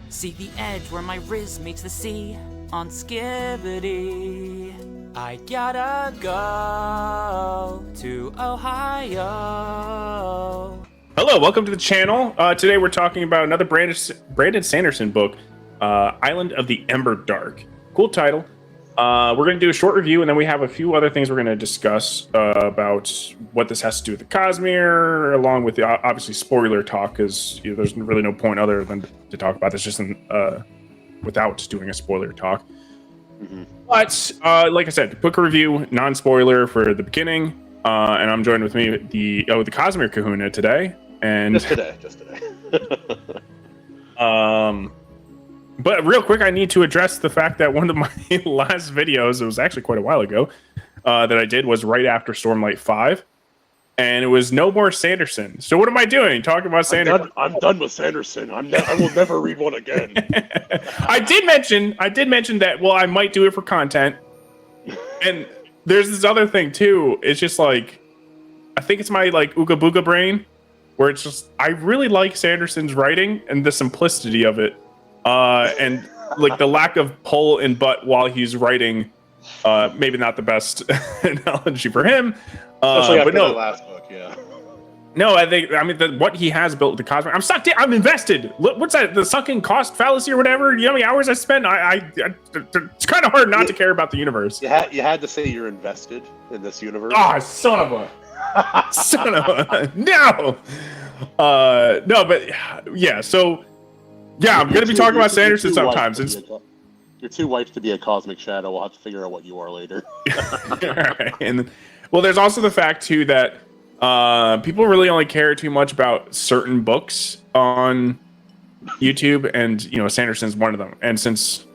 See the edge where my Riz meets the sea on Skibidi. I gotta go to Ohio. Hello, welcome to the channel. Today we're talking about another Brandon Sanderson book, Island of the Emberdark. Cool title. We're going to do a short review, and then we have a few other things we're going to discuss about what this has to do with the Cosmere, along with the obviously spoiler talk, because there's really no point other than to talk about this just without doing a spoiler talk. But like I said, book review, non-spoiler for the beginning, and I'm joined with me the Cosmere Kahuna today. And just today. But real quick, I need to address the fact that one of my last videos, it was actually quite a while ago, that I did was right after Stormlight 5, and it was no more Sanderson. So what am I doing? Talking about Sanderson? I'm done with Sanderson. I will never read one again. I did mention that, well, I might do it for content. And there's this other thing too. It's just like, I think it's my like Ooga Booga brain, where it's just, I really like Sanderson's writing and the simplicity of it. And like the lack of pull and butt while he's writing, maybe not the best analogy for him. Especially after but no, the last book, yeah. No, I mean, what he has built with the Cosmere, I'm sucked in. I'm invested. What's that? The sucking cost fallacy or whatever? You know how many hours I spent? It's kind of hard not to care about the universe. You had to say you're invested in this universe. Oh, son of a no. No, but yeah. So yeah, I'm gonna be talking about Sanderson sometimes. You're too white to be a cosmic shadow. We'll have to figure out what you are later. Right. And well, there's also the fact too that people really only care too much about certain books on YouTube, and Sanderson's one of them. And since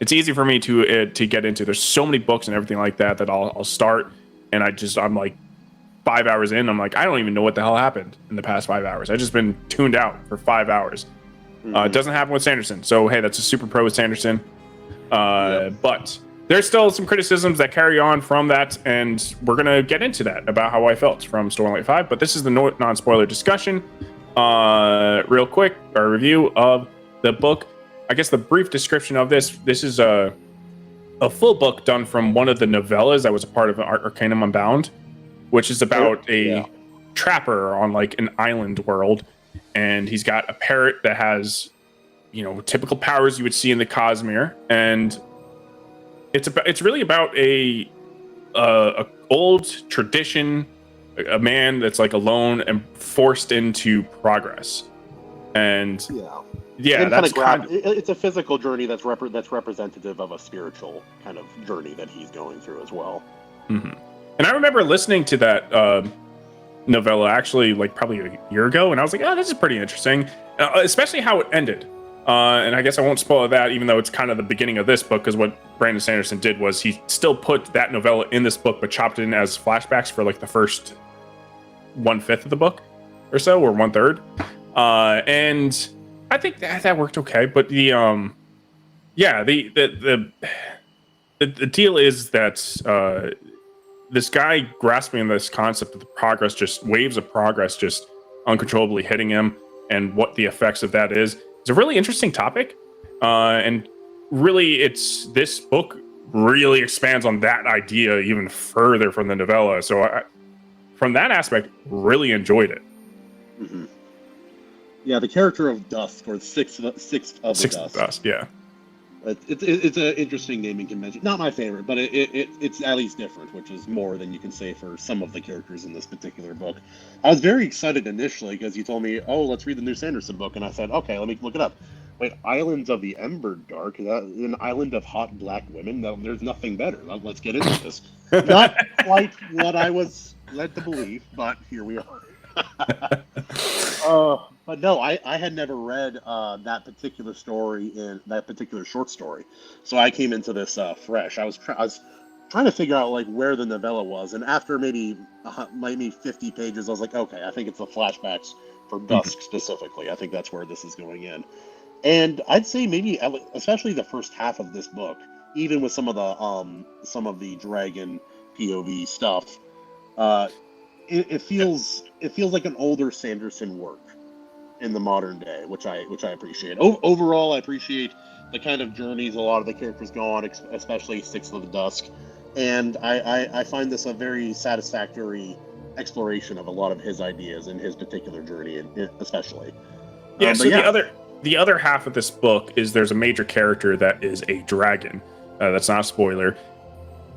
it's easy for me to get into, there's so many books and everything like that I'll start, and I'm like 5 hours in, I'm like, I don't even know what the hell happened in the past 5 hours. I've just been tuned out for 5 hours. It doesn't happen with Sanderson, so hey, that's a super pro with Sanderson. But there's still some criticisms that carry on from that, and we're gonna get into that about how I felt from Stormlight 5. But this is the non-spoiler discussion. Real quick, our review of the book. I guess the brief description of this is a full book done from one of the novellas that was a part of Arcanum Unbound, which is about a trapper on like an island world, and he's got a parrot that has typical powers you would see in the Cosmere, and it's really about a old tradition, a man that's like alone and forced into progress. And that's it's a physical journey that's representative of a spiritual kind of journey that he's going through as well. Mm-hmm. And I remember listening to that novella actually like probably a year ago, and I was like, oh, this is pretty interesting, especially how it ended. And I guess I won't spoil that, even though it's kind of the beginning of this book, because what Brandon Sanderson did was he still put that novella in this book, but chopped it in as flashbacks for like the first 1/5 of the book or so, or 1/3. And I think that worked okay. But the deal is that this guy grasping this concept of the progress, just waves of progress, just uncontrollably hitting him, and what the effects of that is. It's a really interesting topic, and really, this book really expands on that idea even further from the novella. So, from that aspect, really enjoyed it. Mm-hmm. Yeah, the character of Dusk, or Sixth of Dusk. Yeah. It's an interesting naming convention. Not my favorite, but it's at least different, which is more than you can say for some of the characters in this particular book. I was very excited initially because you told me, oh, let's read the new Sanderson book, and I said, okay, let me look it up. Wait, Islands of the Emberdark, an island of hot black women? No, there's nothing better. Let's get into this. Not quite what I was led to believe, but here we are. But no, I had never read that particular story in that particular short story, so I came into this fresh. I was trying to figure out like where the novella was, and after maybe 50 pages, I was like, okay, I think it's the flashbacks for Dusk specifically. I think that's where this is going in, and I'd say maybe especially the first half of this book, even with some of the dragon POV stuff, it feels like an older Sanderson work. in the modern day, which I appreciate. Overall, I appreciate the kind of journeys a lot of the characters go on, especially Six of the Dusk, and I find this a very satisfactory exploration of a lot of his ideas in his particular journey, especially. Yeah. So the other half of this book is there's a major character that is a dragon. That's not a spoiler.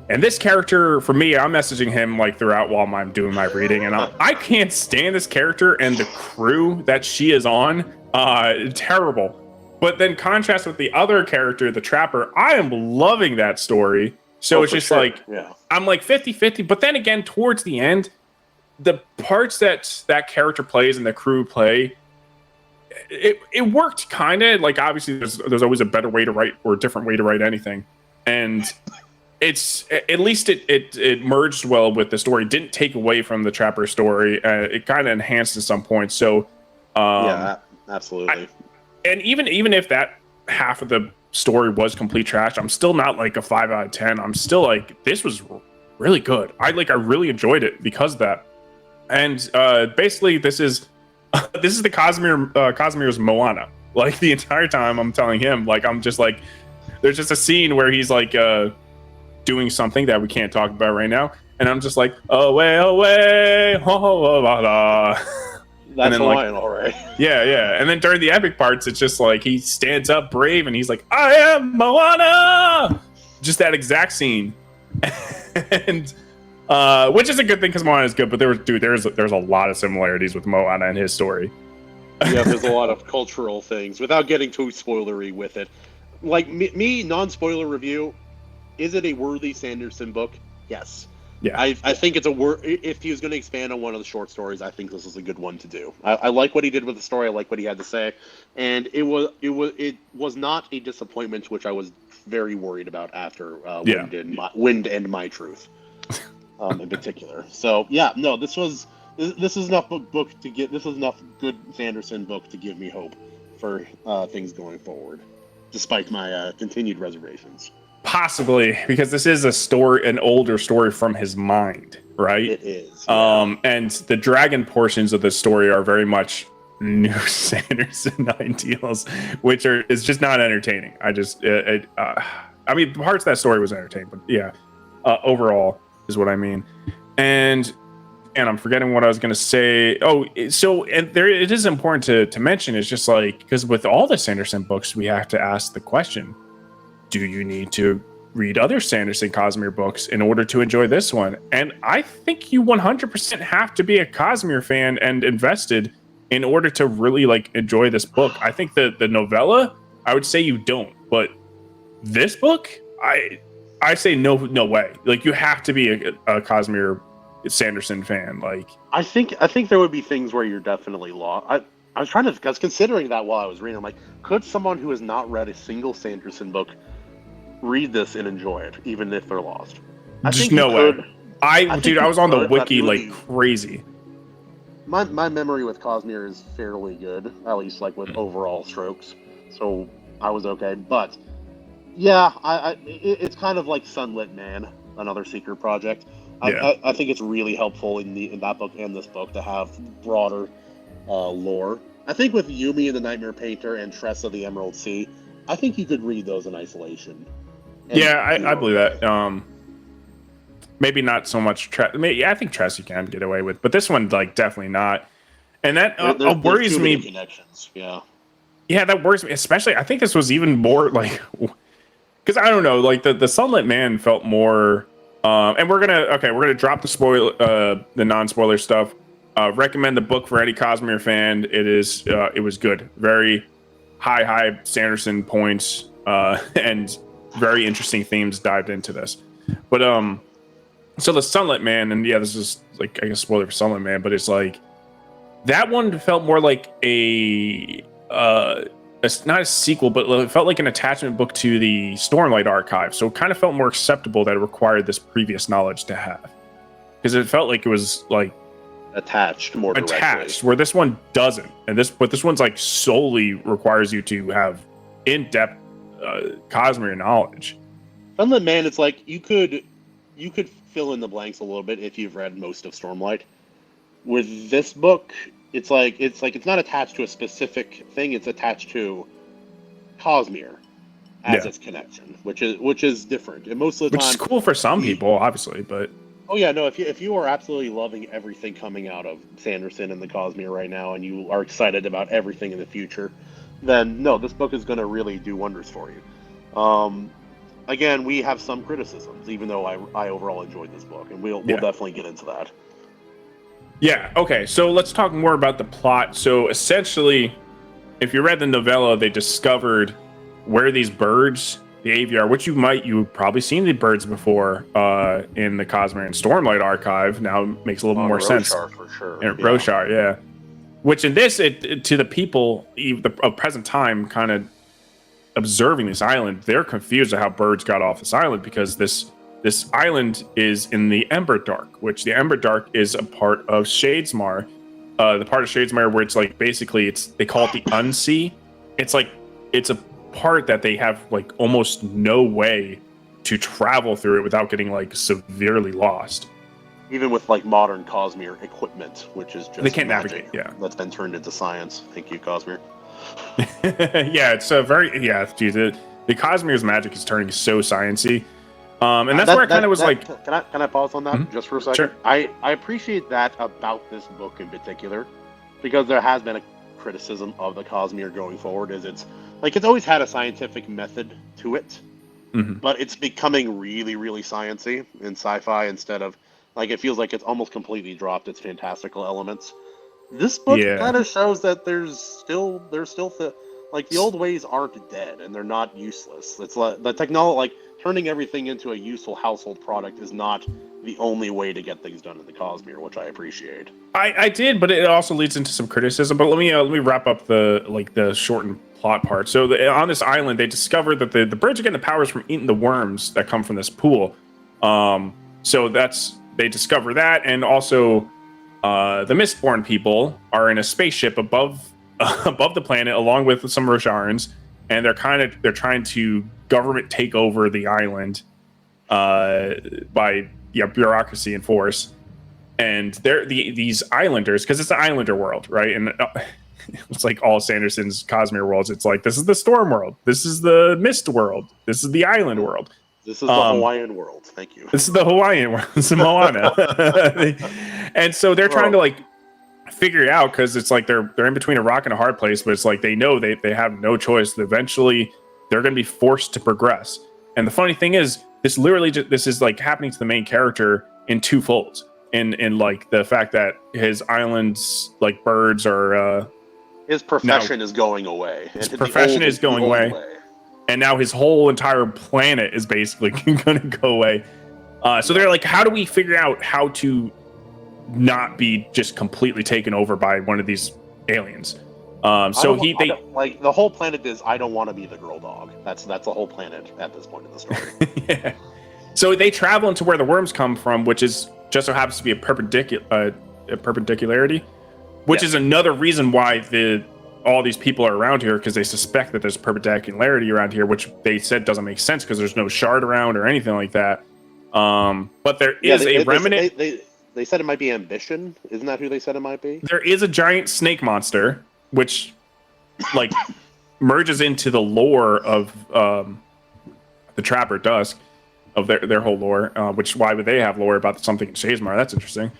And this character, for me, I'm messaging him like throughout while I'm doing my reading, and I can't stand this character and the crew that she is on. Terrible. But then contrast with the other character, the Trapper, I am loving that story. So it's just like, I'm like 50-50. But then again, towards the end, the parts that character plays and the crew play, it worked kind of. Like, obviously, there's always a better way to write or a different way to write anything. And it's at least it merged well with the story. It didn't take away from the Trapper story. It kind of enhanced at some point. So yeah, absolutely. And even if that half of the story was complete trash, I'm still not like a 5 out of 10. I'm still like, this was really good. I really enjoyed it because of that. And basically, this is the Cosmere's Moana. Like, the entire time I'm telling him, like, I'm just like, there's just a scene where he's like doing something that we can't talk about right now, and I'm just like, away, away, ho, ho, la, la. That's Hawaiian, all right. Yeah. And then during the epic parts, it's just like he stands up brave and he's like, I am Moana! Just that exact scene. And which is a good thing because Moana is good, but there's a lot of similarities with Moana and his story. Yeah, there's a lot of cultural things without getting too spoilery with it. Like me non-spoiler review, is it a worthy Sanderson book? Yes. Yeah, I think it's if he was going to expand on one of the short stories, I think this is a good one to do. I like what he did with the story. I like what he had to say, and it was not a disappointment, which I was very worried about after Wind and My Truth, in particular. So yeah, no, this is enough book to get. This is enough good Sanderson book to give me hope for things going forward, despite my continued reservations. Possibly, because this is an older story from his mind, right? It is. Yeah. And the dragon portions of the story are very much new Sanderson ideals, which is just not entertaining. I mean, parts of that story was entertaining, but yeah, overall is what I mean. And I'm forgetting what I was going to say. Oh, so it is important to mention. It's just like, because with all the Sanderson books, we have to ask the question: do you need to read other Sanderson Cosmere books in order to enjoy this one? And I think you 100% have to be a Cosmere fan and invested in order to really like enjoy this book. I think the novella, I would say you don't, but this book, I say no way. Like, you have to be a Cosmere Sanderson fan. Like, I think there would be things where you're definitely lost. I was considering that while I was reading. I'm like, could someone who has not read a single Sanderson book read this and enjoy it, even if they're lost? Just no way. I was on the wiki like crazy. My memory with Cosmere is fairly good, at least like with overall strokes. So I was okay, but yeah, it's kind of like Sunlit Man, another secret project. I think it's really helpful in that book and this book to have broader lore. I think with Yumi and the Nightmare Painter and Tressa the Emerald Sea, I think you could read those in isolation. I believe that. Maybe not so much. I think Tressa you can get away with, but this one, like, definitely not. And that worries me. Connections, yeah. Yeah, that worries me, especially. I think this was even more like, because I don't know, like the Sunlit Man felt more. And we're gonna drop the non-spoiler stuff. Recommend the book for any Cosmere fan. It was good, very high Sanderson points, and very interesting themes dived into this. But so the Sunlit Man, and yeah, this is like, I guess, spoiler for Sunlit Man, but it's like that one felt more like not a sequel, but it felt like an attachment book to the Stormlight archive. So it kind of felt more acceptable that it required this previous knowledge to have, because it felt like it was like attached more directly. Where this one doesn't, but this one's like solely requires you to have in-depth Cosmere knowledge. Sunlit Man, it's like you could fill in the blanks a little bit if you've read most of Stormlight. With this book, it's it's not attached to a specific thing. It's attached to Cosmere as its connection, which is different. And most of the time, which is cool for some people, obviously, but. Oh yeah, no. If you are absolutely loving everything coming out of Sanderson and the Cosmere right now, and you are excited about everything in the future, then no, this book is going to really do wonders for you. Again, we have some criticisms, even though I overall enjoyed this book, and we'll definitely get into that. Yeah. Okay. So let's talk more about the plot. So essentially, if you read the novella, they discovered where these birds, the aviar, which you've probably seen the birds before in the Cosmere and Stormlight archive. Now it makes a little more sense. For sure. And Roshar, yeah. Which in this, to the people of present time, kind of observing this island, they're confused at how birds got off this island, because this island is in the Emberdark, which the Emberdark is a part of Shadesmar. The part of Shadesmar where it's like basically they call it the Unsea. It's a part that they have like almost no way to travel through it without getting like severely lost. Even with like modern Cosmere equipment, which is just they can't magic, navigate. Yeah, that's been turned into science. Thank you, Cosmere. Yeah, it's a very Geez, the Cosmere's magic is turning so sciencey, and that's where I kind of was like. Can I pause on that just for a second? Sure. I appreciate that about this book in particular, because there has been a criticism of the Cosmere going forward. Is it's always had a scientific method to it, but it's becoming really, really sciencey in sci-fi instead of it feels like it's almost completely dropped its fantastical elements. This book kind of shows that there's still the old ways aren't dead and they're not useless. It's like the technology, turning everything into a useful household product is not the only way to get things done in the Cosmere, which I appreciate. I did, but it also leads into some criticism. But let me wrap up the shortened plot part. So on this island, they discovered that the birds are getting the powers from eating the worms that come from this pool. So they discover that, and also. The Mistborn people are in a spaceship above the planet, along with some Rosharans, and they're trying to government take over the island by bureaucracy and force. And they're these islanders, because it's an islander world, right? And it's like all Sanderson's Cosmere worlds. It's like, this is the Storm world, this is the Mist world, this is the island world. This is the Hawaiian world. Thank you. This is the Hawaiian world. This is Moana. And so they're trying to figure it out, because it's like they're in between a rock and a hard place, but it's like they know they have no choice. Eventually, they're going to be forced to progress. And the funny thing is, this is happening to the main character in two folds. In the fact that his island's birds are his profession is going away. His profession is going away. And now his whole entire planet is basically going to go away. So they're like, how do we figure out how to not be just completely taken over by one of these aliens? The whole planet is, I don't want to be the girl dog. That's the whole planet at this point in the story. Yeah. So they travel into where the worms come from, which is just so happens to be a perpendicularity, which is another reason why all these people are around here, because they suspect that there's perpendicularity around here, which they said doesn't make sense because there's no shard around or anything like that. But there is a remnant. They said it might be Ambition. Isn't that who they said it might be? There is a giant snake monster, which merges into the lore of the Trapper Dusk, of their whole lore. Which, why would they have lore about something in Shadesmar? That's interesting.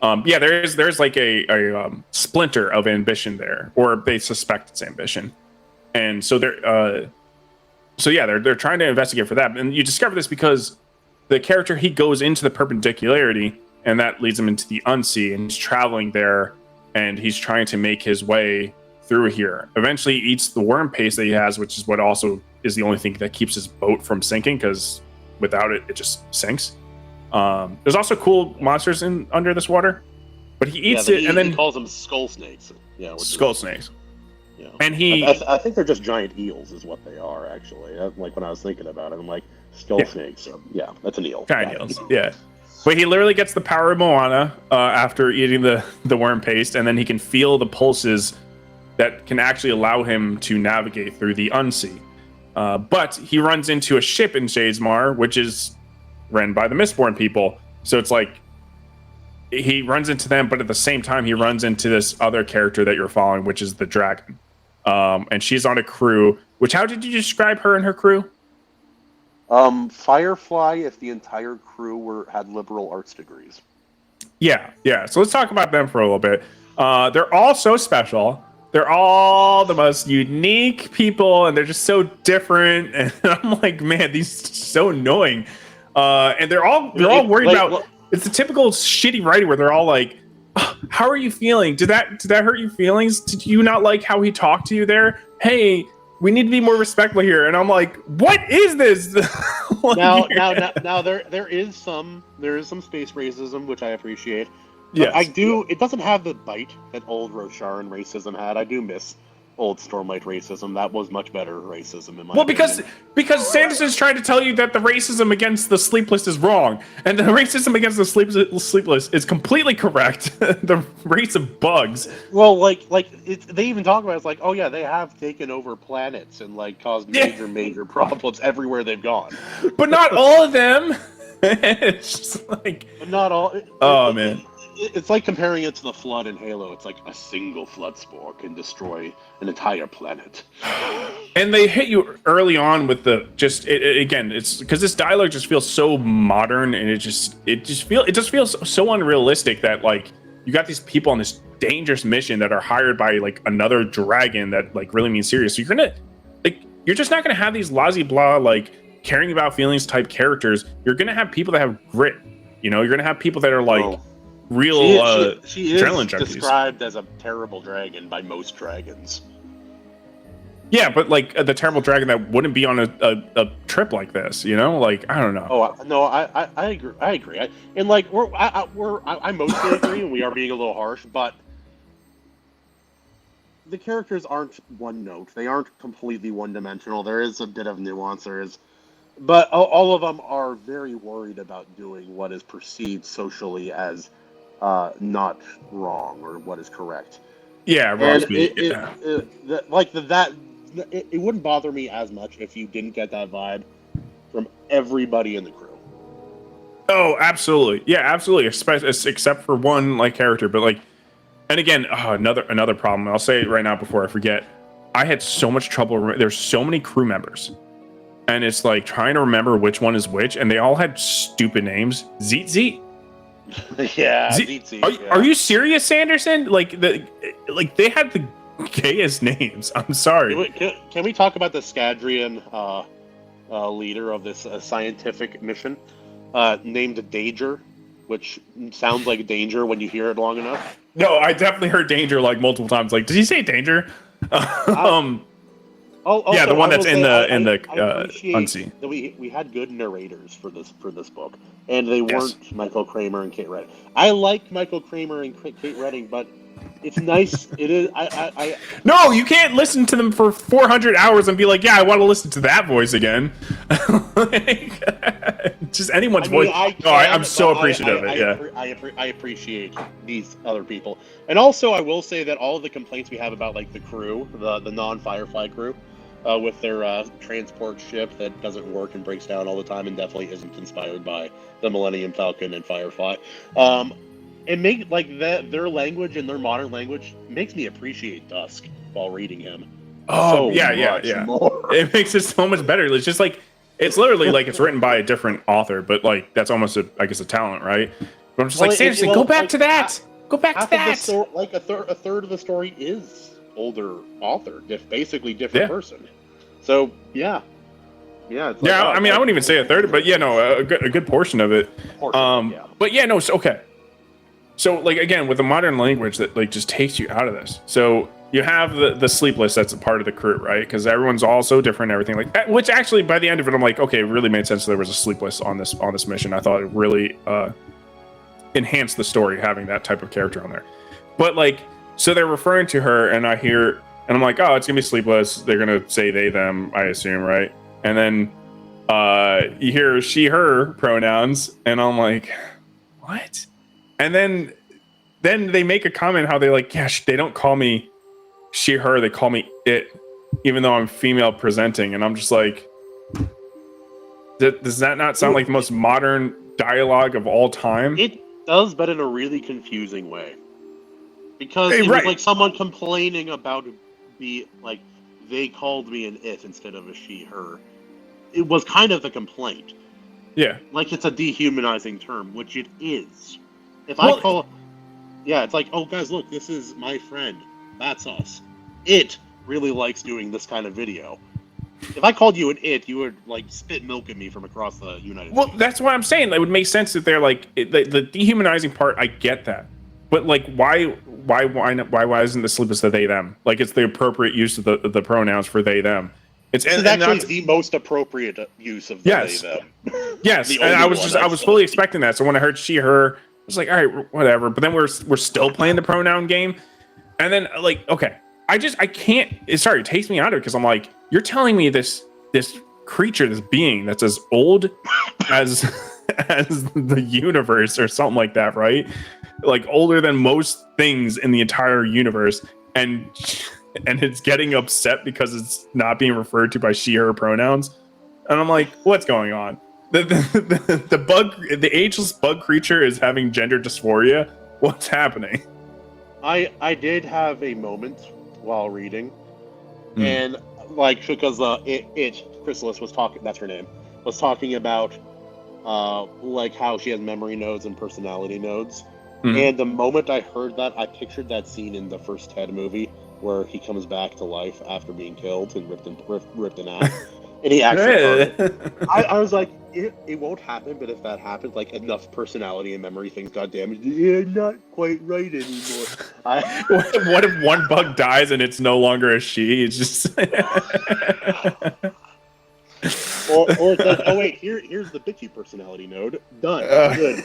There's a splinter of Ambition there, or they suspect it's Ambition, and so they're trying to investigate for that. And you discover this because the character, he goes into the perpendicularity, and that leads him into the Unsea, and he's traveling there, and he's trying to make his way through here. Eventually, he eats the worm paste that he has, which is what also is the only thing that keeps his boat from sinking, because without it, it just sinks. There's also cool monsters under this water, but he eats it, and then he calls them skull snakes. Yeah, snakes. Yeah, and I think they're just giant eels, is what they are actually. Like when I was thinking about it, I'm like, skull snakes. So, yeah, that's an eel. Giant eels. Yeah. But he literally gets the power of Moana after eating the worm paste, and then he can feel the pulses that can actually allow him to navigate through the Unsea. But he runs into a ship in Shadesmar, which is run by the Mistborn people. So it's like he runs into them, but at the same time, he runs into this other character that you're following, which is the dragon. And she's on a crew. Which, how did you describe her and her crew? Firefly, if the entire crew had liberal arts degrees. Yeah. So let's talk about them for a little bit. They're all so special. They're all the most unique people, and they're just so different. And I'm like, man, these are so annoying. And they're all worried about. It's the typical shitty writing where they're all like, oh, "How are you feeling? Did that hurt your feelings? Did you not like how he talked to you there? Hey, we need to be more respectful here." And I'm like, "What is this?" Like, now there is some space racism, which I appreciate. Yes. I do. It doesn't have the bite that old Rosharan racism had. I do miss old Stormlight racism. That was much better racism in my opinion. because Sanderson's trying to tell you that the racism against the Sleepless is wrong, and the racism against the Sleepless is completely correct. The race of bugs. Well, they even talk about it, it's like, oh yeah, they have taken over planets and like caused major problems everywhere they've gone. But not all of them. It's just like not all. Man. It's like comparing it to the Flood in Halo. It's like a single flood spore can destroy an entire planet. And they hit you early on with the again. It's because this dialogue just feels so modern, and it just feels so unrealistic that like you got these people on this dangerous mission that are hired by like another dragon that like really means serious. So you're just not gonna have these laissez blah like caring about feelings type characters. You're gonna have people that have grit. You're gonna have people that are like. Real she is adrenaline junkies. Described as a terrible dragon by most dragons. Yeah, but like the terrible dragon that wouldn't be on a trip like this, like I don't know. Oh no, I agree. I agree. I mostly agree, and we are being a little harsh, but the characters aren't one note. They aren't completely one dimensional. There is a bit of nuance. But all of them are very worried about doing what is perceived socially as not wrong or what is correct. Yeah, it wouldn't bother me as much if you didn't get that vibe from everybody in the crew. Oh, absolutely. Yeah, absolutely. Except for one like character, but like, and again, another problem. I'll say it right now before I forget. I had so much trouble. There's so many crew members, and it's like trying to remember which one is which, and they all had stupid names. Zeet. Yeah, Are you serious, Sanderson? Like they had the gayest names. I'm sorry. Can we talk about the Scadrian leader of this scientific mission, named Danger, which sounds like danger when you hear it long enough? No, I definitely heard danger like multiple times. Like, did he say danger? Yeah, the one that's in the unseen. That we had good narrators for this book, and they weren't Michael Kramer and Kate Redding. I like Michael Kramer and Kate Redding, but it's nice. It is. No, you can't listen to them for 400 hours and be like, yeah, I want to listen to that voice again. Just anyone's voice. I'm so appreciative of it. I appreciate these other people, and also I will say that all of the complaints we have about like the crew, the non-Firefly crew, with their transport ship that doesn't work and breaks down all the time, and definitely isn't inspired by the Millennium Falcon and Firefly. It makes their language and their modern language makes me appreciate Dusk while reading him. Oh, yeah. More. It makes it so much better. It's just like it's literally like it's written by a different author, but like that's almost a talent, right? But I'm just like, Sanderson, go back to that. Go back to that. A third of the story is older author, basically different person. So yeah. I mean, I wouldn't even say a third, but a good portion of it. But yeah, no. Okay. So like again, with the modern language that like just takes you out of this. So you have the Sleepless that's a part of the crew, right? Because everyone's all so different, and everything like that. Which actually, by the end of it, I'm like, okay, it really made sense. There was a Sleepless on this mission. I thought it really enhanced the story having that type of character on there. But like, so they're referring to her, and I hear, and I'm like, oh, it's gonna be Sleepless. They're gonna say they them, I assume, right? And then you hear she her pronouns, and I'm like, what? And then they make a comment how they like, yeah, they don't call me she, her, they call me it, even though I'm female presenting. And I'm just like, does that not sound like the most modern dialogue of all time? does, but in a really confusing way. Because Hey, it was right. like someone complaining about they called me an it instead of a she, her. It was kind of the complaint. Yeah. Like it's a dehumanizing term, which it is. If Well, I call, yeah, it's like, oh guys, look, this is my friend. That's us. It really likes doing this kind of video. If I called you an it, you would like spit milk at me from across the United Well, States. that's what I'm saying. It would make sense that they're like the dehumanizing part. I get that, but like, why isn't the sleepless the they them? Like, it's the appropriate use of the pronouns for they them. It's This is actually the most appropriate use of the Yes. they them. yes, The and I only was one, just I was actually. fully expecting that. So when I heard she her, I was like, all right, whatever. But then we're still playing the pronoun game, and then like, okay, I can't. It takes me out of it because I'm like, you're telling me this creature, this being that's as old as as the universe or something like that, right? Like older than most things in the entire universe, and it's getting upset because it's not being referred to by she her pronouns. And I'm like, what's going on? The ageless bug creature is having gender dysphoria. What's happening? I did have a moment while reading, and like because Chrysalis was talking, that's her name, was talking about like how she has memory nodes and personality nodes. And the moment I heard that, I pictured that scene in the first Ted movie where he comes back to life after being killed and ripped in half. And he actually I was like, it won't happen, but if that happens, like enough personality and memory things got damaged, not quite right anymore. What if one bug dies and it's no longer a she? It's just or it's like, oh wait, here's the bitchy personality node. Done. Good.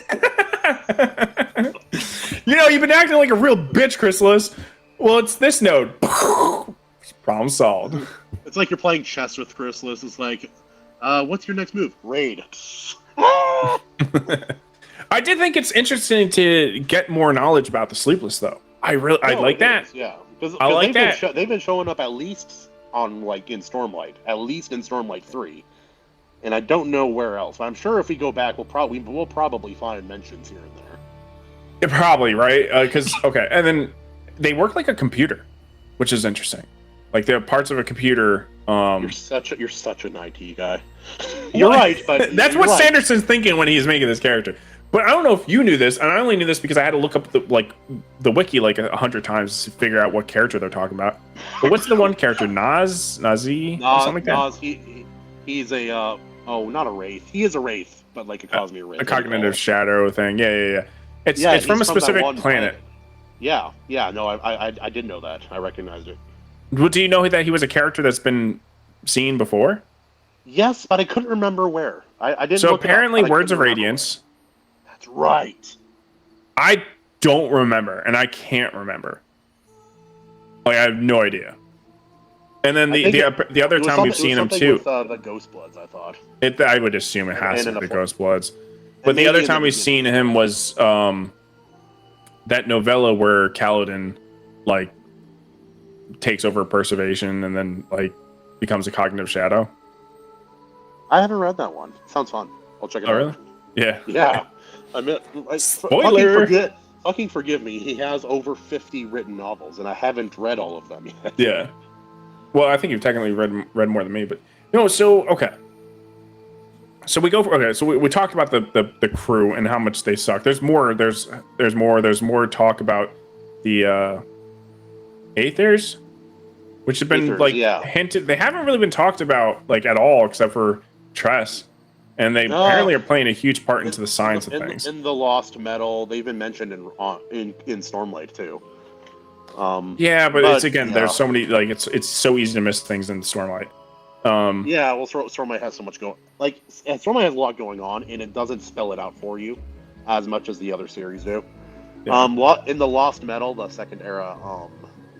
You've been acting like a real bitch, Chrysalis. Well, it's this node. Problem solved. It's like you're playing chess with Chrysalis. It's like, what's your next move? Raid. I did think it's interesting to get more knowledge about the Sleepless, though. I like that. Yeah, because I like that. They've been showing up at least on in Stormlight, at least in Stormlight 3, and I don't know where else. But I'm sure if we go back, we'll probably find mentions here and there. Yeah, probably right, because okay, and then they work like a computer, which is interesting. Like they're parts of a computer. You're such an IT guy. You're right, but that's what Sanderson's thinking when he's making this character. But I don't know if you knew this, and I only knew this because I had to look up the wiki like 100 times to figure out what character they're talking about. But what's the one character? Nazi, or something like that? Nas, he's a not a wraith. He is a wraith, but like a Cosmere wraith. A cognitive shadow thing. Yeah. It's from a specific planet. Yeah. No, I did know that. I recognized it. Well, do you know that he was a character that's been seen before? Yes, but I couldn't remember where. I didn't. So apparently, Words of Radiance. That's right. I don't remember, and I can't remember. Like I have no idea. And then the other time we've seen him too. With, the Ghost Bloods, I thought. I would assume it has to be the Ghost Bloods. But the other time we've seen him was that novella where Kaladin like takes over Preservation and then like becomes a cognitive shadow. I haven't read that one. Sounds fun. I'll check it out. Really? Yeah. Yeah. I mean, Spoiler. Fucking forgive me. He has over 50 written novels, and I haven't read all of them yet. Yeah. Well, I think you've technically read more than me, but no. So okay. So we go for okay. So we talked about the crew and how much they suck. There's more. There's more talk about the Aethers, which have been hinted. They haven't really been talked about like at all, except for Tress, and they apparently are playing a huge part into the science of things. In the Lost Metal, they've been mentioned in Stormlight too. Yeah, but it's there's so many it's so easy to miss things in Stormlight. Yeah, well, Stormlight has so much going. Like Stormlight has a lot going on, and it doesn't spell it out for you as much as the other series do. Yeah. In the Lost Metal, the second era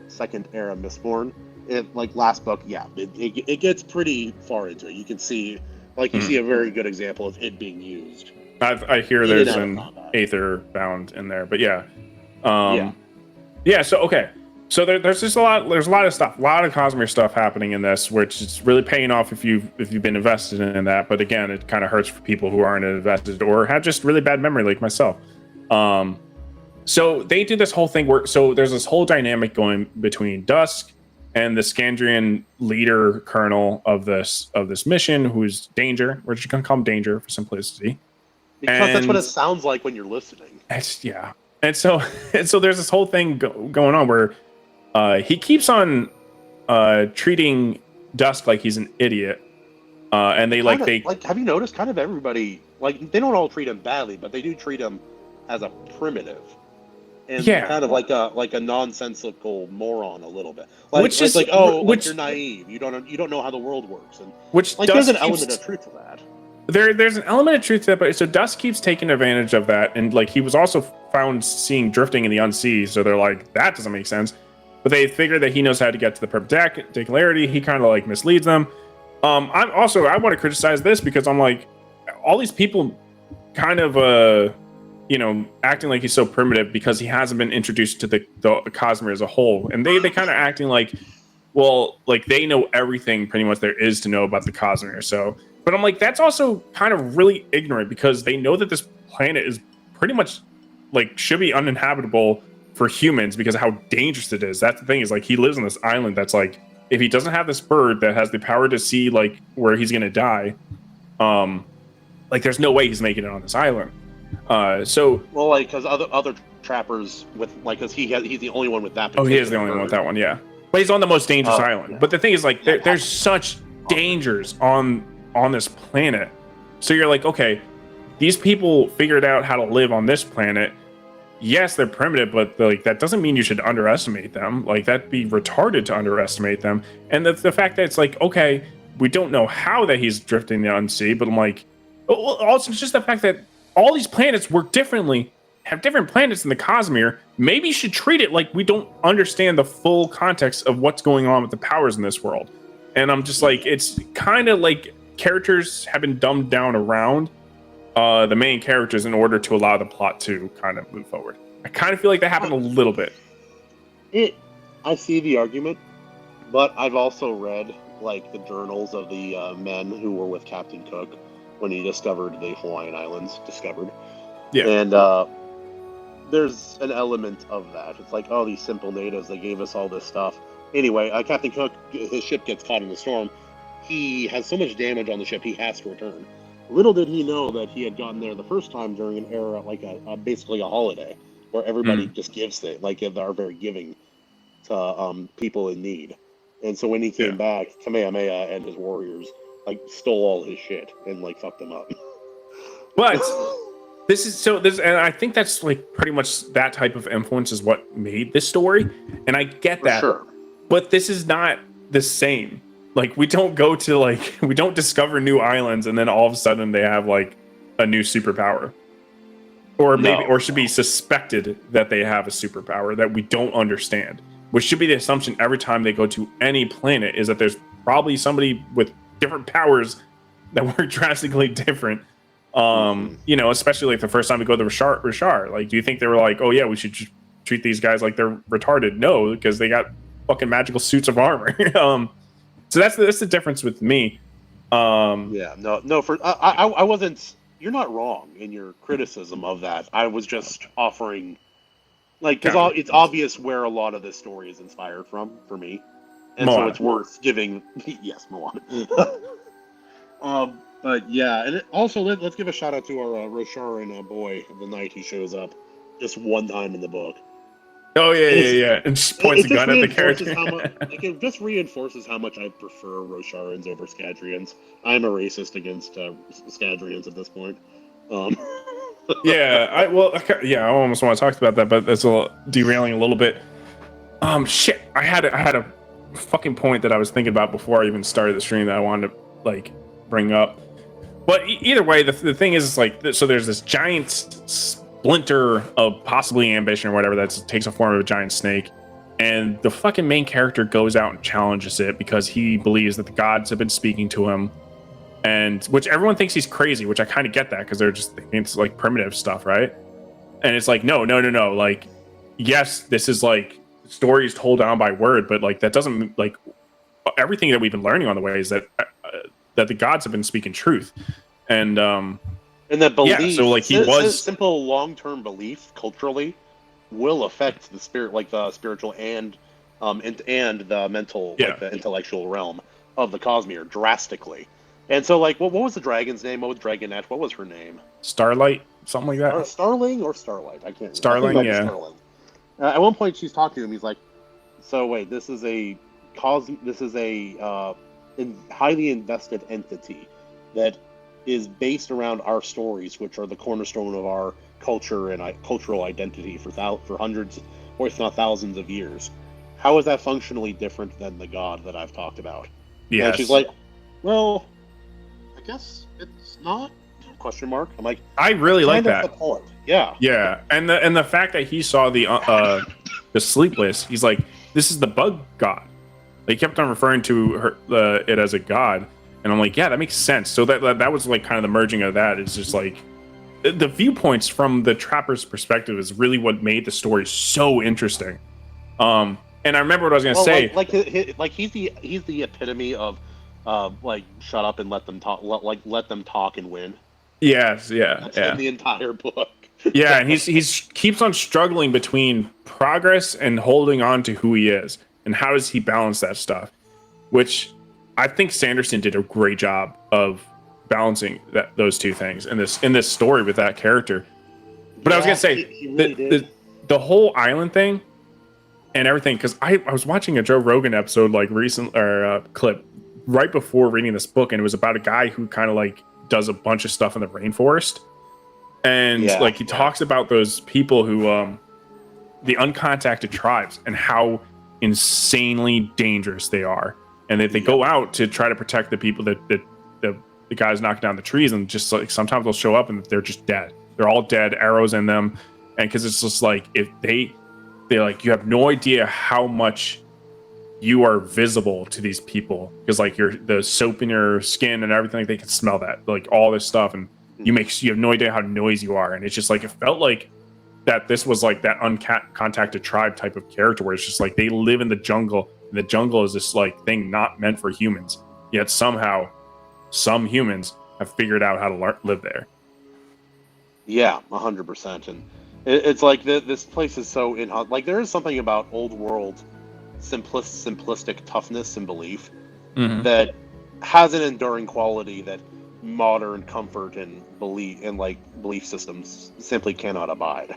Mistborn, last book, it gets pretty far into it. You can see, you see a very good example of it being used. I hear there's an Aether bound in there, but yeah. So okay. So there's just a lot of stuff, a lot of Cosmere stuff happening in this, which is really paying off if you've been invested in that. But again, it kind of hurts for people who aren't invested or have just really bad memory like myself. So they do this whole thing where there's this whole dynamic going between Dusk and the Scandrian leader colonel of this mission, who's Danger. We're just gonna call him Danger for simplicity. Because that's what it sounds like when you're listening. Yeah. And so there's this whole thing going on where he keeps on treating Dusk like he's an idiot. And they have you noticed kind of everybody, like, they don't all treat him badly, but they do treat him as a primitive. And kind of like a nonsensical moron a little bit. You're naive. You don't know how the world works. And there's an element of truth to that. There's an element of truth to that, but so Dusk keeps taking advantage of that, and like he was also found seeing drifting in the unsea, so they're like, that doesn't make sense. But they figure that he knows how to get to the perpendicularity. He kind of like misleads them. I want to criticize this because I'm like, all these people kind of acting like he's so primitive because he hasn't been introduced to the Cosmere as a whole, and they kind of acting like, well, like they know everything pretty much there is to know about the Cosmere. So, but I'm like, that's also kind of really ignorant because they know that this planet is pretty much like should be uninhabitable for humans because of how dangerous it is. That's the thing, is like he lives on this island that's like, if he doesn't have this bird that has the power to see like where he's gonna die, like there's no way he's making it on this island. Because other trappers because he's the only one with that. Oh, he is the only one with that one, yeah. But he's on the most dangerous island. Yeah. But the thing is, like, there's such dangers on this planet. So you're like, okay, these people figured out how to live on this planet. Yes, they're primitive, but like that doesn't mean you should underestimate them. Like that'd be retarded to underestimate them. And the fact that it's like, okay, we don't know how that he's drifting the unsea, but I'm like, also it's just the fact that all these planets work differently, have different planets in the Cosmere. Maybe you should treat it like we don't understand the full context of what's going on with the powers in this world. And I'm just like, it's kind of like characters have been dumbed down around the main characters in order to allow the plot to kind of move forward. I kind of feel like that happened a little bit. I see the argument, but I've also read like the journals of the men who were with Captain Cook when he discovered the Hawaiian Islands. Yeah. And there's an element of that. It's like, oh, these simple natives, they gave us all this stuff. Anyway, Captain Cook, his ship gets caught in the storm. He has so much damage on the ship, he has to return. Little did he know that he had gotten there the first time during an era like basically a holiday where everybody just gives things, like they are very giving to people in need. And so when he came back, Kamehameha and his warriors like stole all his shit and like fucked him up. But and I think that's like pretty much that type of influence is what made this story, and I get that. Sure. But this is not the same. Like we don't discover new islands and then all of a sudden they have like a new superpower, or should be suspected that they have a superpower that we don't understand. Which should be the assumption every time they go to any planet, is that there's probably somebody with different powers that work drastically different. Especially like the first time we go to Rashar. Like, do you think they were like, oh yeah, we should just treat these guys like they're retarded? No, because they got fucking magical suits of armor. So that's the difference with me. I wasn't. You're not wrong in your criticism of that. I was just offering, because it's obvious where a lot of this story is inspired from for me, and Moana. So it's worth giving. Yes, Moana. But yeah, and also let's give a shout out to our Rosharan boy the night he shows up, just one time in the book. Oh yeah, and just points a gun at the character. It just reinforces how much I prefer Rosharans over Scadrians. I'm a racist against Scadrians at this point. I almost want to talk about that, but that's derailing a little bit. Shit, I had a fucking point that I was thinking about before I even started the stream that I wanted to bring up. But either way, the thing is so there's this giant splinter of possibly ambition or whatever that takes a form of a giant snake, and the fucking main character goes out and challenges it because he believes that the gods have been speaking to him, and which everyone thinks he's crazy, which I kind of get that because they're just thinking it's like primitive stuff, right? And it's like no, like, yes, this is like stories told down by word, but like that doesn't, like, everything that we've been learning on the way is that the gods have been speaking truth. And And that belief, so like he was simple long-term belief culturally will affect the spirit, like the spiritual and the mental, Yeah. like the intellectual realm of the Cosmere drastically. And so, like, what was the dragon's name? What was Dragonette? What was her name? Starlight, something like that. Starling or Starlight? I can't. Starling, I think it might be yeah. Starling. At one point, she's talking to him. He's like, "So wait, this is a highly invested entity that is based around our stories, which are the cornerstone of our culture and cultural identity for hundreds, or if not thousands of years. How is that functionally different than the god that I've talked about?" Yes. And she's like, "Well, I guess it's not?" Question mark. I'm like, I really like that. The point. Yeah. Yeah, and the fact that he saw the Sleepless, he's like, this is the bug god. They kept on referring to it as a god, and I'm like, yeah, that makes sense. So that was like kind of the merging of that. It's just like the viewpoints from the trapper's perspective is really what made the story so interesting. And I remember what I was gonna say. Like he's the epitome of like shut up and let them talk. Let them talk and win. Yes, yeah, That's yeah. in the entire book. Yeah, and he's keeps on struggling between progress and holding on to who he is, and how does he balance that stuff? Which I think Sanderson did a great job of balancing those two things in this story with that character. But I was gonna say he really did. The whole island thing and everything, because I was watching a Joe Rogan episode like clip right before reading this book, and it was about a guy who kind of like does a bunch of stuff in the rainforest, and like he talks about those people who the uncontacted tribes and how insanely dangerous they are, and that they go out to try to protect the people that the guys knocking down the trees, and just like sometimes they'll show up and they're just dead. They're all dead, arrows in them, and because it's just like if they're like, you have no idea how much you are visible to these people, because like the soap in your skin and everything, they can smell that, like all this stuff, and you have no idea how noisy you are. And it's just like, it felt like that this was like that uncontacted tribe type of character, where it's just like they live in the jungle, and the jungle is this like thing not meant for humans, yet somehow some humans have figured out how to live there. Yeah, 100%. And it's like this place is so like there is something about old world simplistic toughness and belief that has an enduring quality that modern comfort and belief systems simply cannot abide.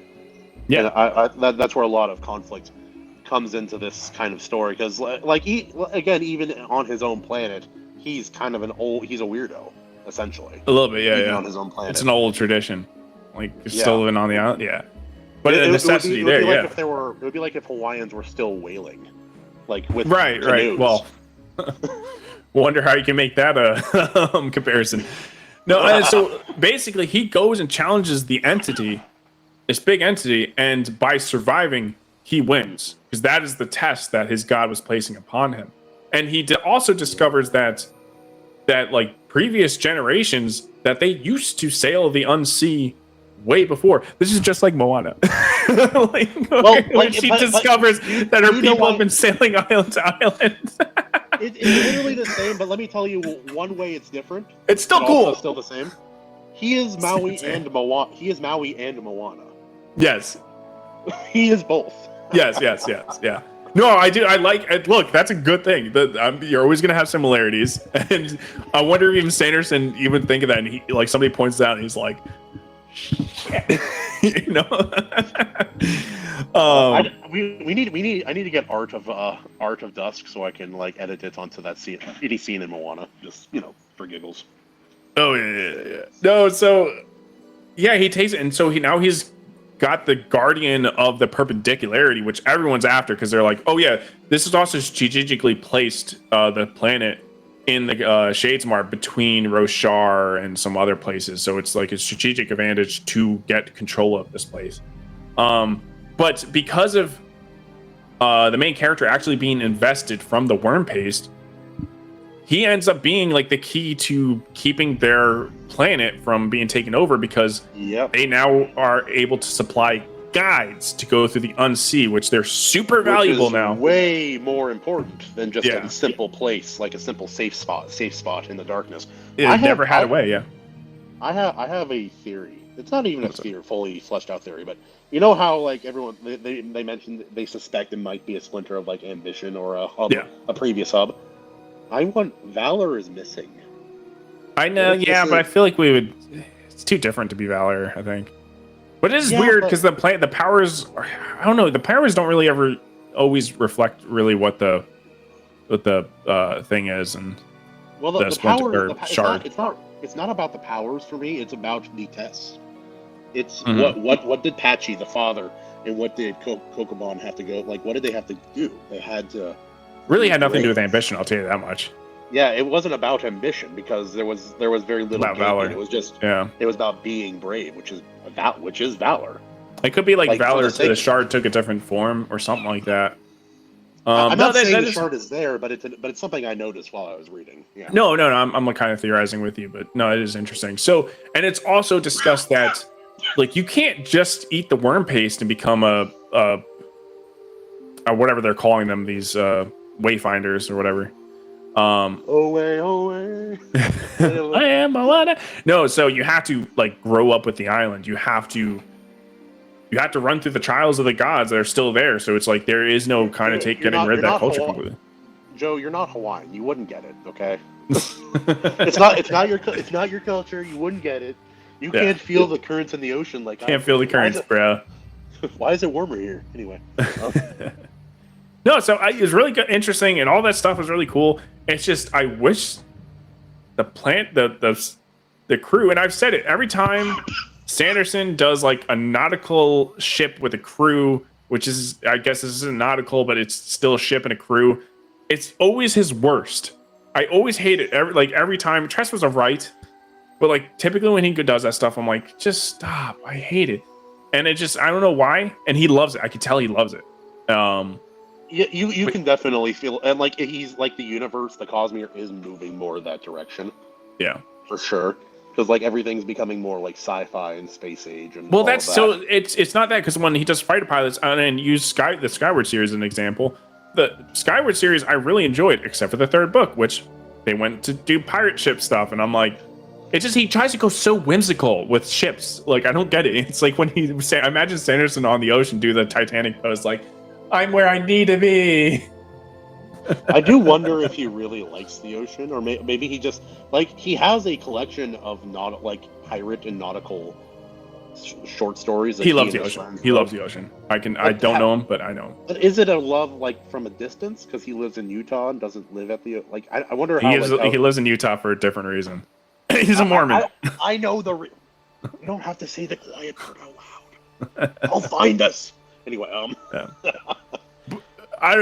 Yeah, and that's where a lot of conflict comes into this kind of story, because like even on his own planet, he's kind of he's a weirdo essentially. A little bit, yeah. On his own planet, it's an old tradition. Like you're still living on the island, But a necessity it would be like if Hawaiians were still whaling. Like with canoes. Right. Well, wonder how you can make that a comparison. No, so basically he goes and challenges the entity, this big entity, and by surviving, he wins, because that is the test that his god was placing upon him. And he also discovers that like previous generations, that they used to sail the unsea way before. This is just like Moana. When she discovers that her people have been sailing island to island. It's literally the same, but let me tell you one way it's different. It's still cool. Also still the same. He is Maui and Moana. Yes. He is both. Yes, yeah. No, I do. I like. Look, that's a good thing. You're always going to have similarities, and I wonder if even Sanderson even think of that. And he, like, somebody points it out, and he's like, you know. I need to get Art of Dusk so I can like edit it onto that scene in Moana, just for giggles. Oh yeah. No, so yeah, he takes it, and so he's got the guardian of the perpendicularity, which everyone's after, because they're like, oh yeah, this is also strategically placed, the planet in the Shadesmar between Roshar and some other places, so it's like a strategic advantage to get control of this place. But because of the main character actually being invested from the worm paste, he ends up being like the key to keeping their planet from being taken over, because they now are able to supply guides to go through the unsea, which they're super valuable now. Way more important than just a simple place, like a simple safe spot in the darkness. It never had a way. I have a theory. It's not even a theory, fully fleshed out theory, but you know how like everyone they mentioned they suspect it might be a splinter of like Ambition or a hub, Yeah. a previous hub. I want Valor is missing. I know, What if yeah, this but I is- feel like we would. It's too different to be Valor, I think. But it is Yeah, weird but- because the powers. I don't know. The powers don't really ever always reflect really what the thing is, and Well, the the splinter power, or shard. it's not about the powers for me. It's about the tests. It's Mhm. what did Patchy, the father, and what did Kokobon have to go? Like, what did they have to do? They had to. Really had nothing to do with brave. ambition. I'll tell you that much. Yeah, it wasn't about ambition because there was very little About gaining. valor. It was just Yeah, it was about being brave, which is valor. it could be like Like, for Valor. the sake The of- shard took a different form or something like that. I'm no, not saying that the is- shard is there, but it's something I noticed while I was reading. Yeah. No. I'm like kind of theorizing with you, but no, it is interesting. So, and it's also discussed that like you can't just eat the worm paste and become a whatever they're calling them, these wayfinders or whatever. Away. I am Moana. No, so you have to like grow up with the island. You have to run through the trials of the gods that are still there. So it's like there is no kind of You're getting not- rid of you're that not culture Hawaii- completely. Joe, you're not Hawaiian. You wouldn't get it, okay? It's not your culture. You wouldn't get it. You Yeah. can't feel the currents in the ocean like I Can't feel the currents, bro. Why is it warmer here? Anyway. No, so it was really good, interesting, and all that stuff was really cool. It's just I wish the crew, and I've said it every time Sanderson does like a nautical ship with a crew, which is I guess this isn't nautical, but it's still a ship and a crew. It's always his worst. I always hate it every time. Tress was right, but like typically when he does that stuff, I'm like, just stop. I hate it, and it just I don't know why. And he loves it. I can tell he loves it. Yeah, you can definitely feel, and like he's like the universe, the Cosmere is moving more that direction Yeah. for sure. Because like everything's becoming more like sci-fi and space age and Well, all that's of that. so it's not that because when he does fighter pilots and use the Skyward series as an example, the Skyward series I really enjoyed, except for the third book, which they went to do pirate ship stuff, and I'm like, it's just he tries to go so whimsical with ships. Like I don't get it. It's like when he say, I imagine Sanderson on the ocean do the Titanic pose, like I'm where I need to be. I do wonder if he really likes the ocean, or maybe he just like he has a collection of pirate and nautical short stories. That He loves and the his ocean. friends He wrote. loves the ocean. I don't know him, but I know him. But is it a love like from a distance because he lives in Utah and doesn't live at the like? I wonder how He lives in Utah for a different reason. He's a Mormon. I know you don't have to say the quiet part out loud. I'll find us anyway.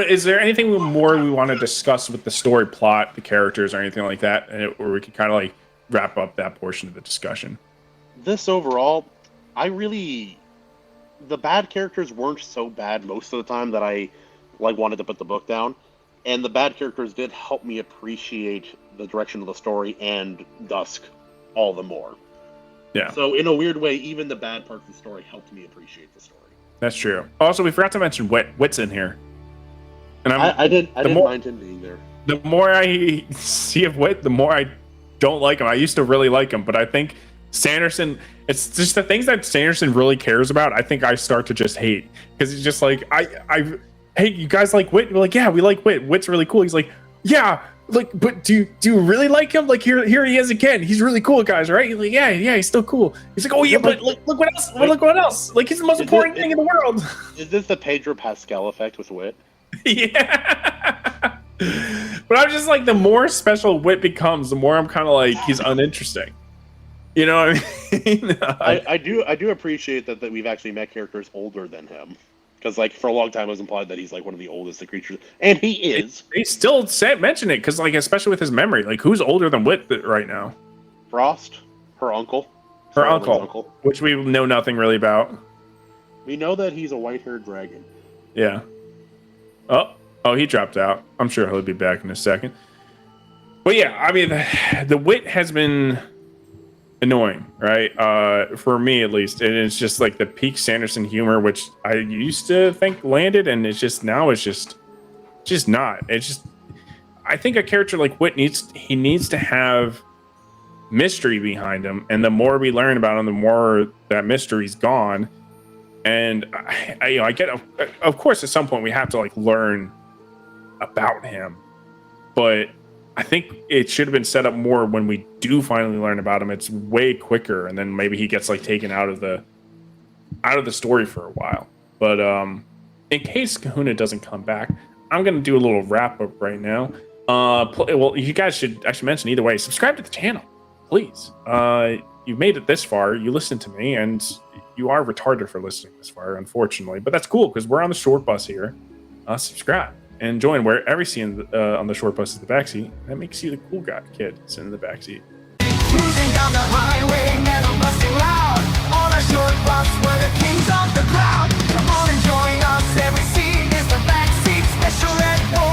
Is there anything more we want to discuss with the story plot, the characters, or anything like that, or we could kind of like wrap up that portion of the discussion? This overall, the bad characters weren't so bad most of the time that I wanted to put the book down, and the bad characters did help me appreciate the direction of the story and Dusk all the more. Yeah. So in a weird way, even the bad parts of the story helped me appreciate the story. That's true. Also, we forgot to mention Wit's in here. And I didn't more- mind him being there. The more I see of Wit, the more I don't like him. I used to really like him, but I think Sanderson, it's just the things that Sanderson really cares about, I think I start to just hate. Because he's just like, hey, you guys like Wit? We're like, yeah, we like Wit. Wit's really cool. He's like, yeah, like, but do you really like him? Like here he is again. He's really cool, guys, right? He's like, yeah, he's still cool. He's like, oh yeah, but look what else? Look what else? Like he's the most important thing in the world. Is this the Pedro Pascal effect with Wit? Yeah. But I'm just like, the more special Wit becomes, the more I'm kind of like, he's uninteresting. You know what I mean? I do appreciate that we've actually met characters older than him. Because like for a long time it was implied that he's like one of the oldest of creatures. And he is. They still mention it, because like, especially with his memory, like who's older than Wit right now? Frost, her uncle. Her Starling's uncle, which we know nothing really about. We know that he's a white-haired dragon. Yeah. Oh, he dropped out. I'm sure he'll be back in a second. But yeah, I mean, the Wit has been annoying, right? For me, at least. And it's just like the peak Sanderson humor, which I used to think landed, and it's just now it's just not. It's just, I think a character like Wit needs to have mystery behind him, and the more we learn about him, the more that mystery's gone. And I get, of course, at some point we have to like learn about him, but I think it should have been set up more when we do finally learn about him. It's way quicker, and then maybe he gets like taken out of the story for a while. But in case Kahuna doesn't come back, I'm gonna do a little wrap up right now. Well, you guys should actually mention either way. Subscribe to the channel, please. You've made it this far. You listened to me, and you are retarded for listening this far, unfortunately. But that's cool because we're on the short bus here. Subscribe and join wherever you see on the short bus is the backseat. That makes you the cool guy kid sitting in the backseat. Cruising down the highway, never busting loud. On a short bus, we're the kings of the crowd. Come on and join us. Every seat is the backseat. Special ed.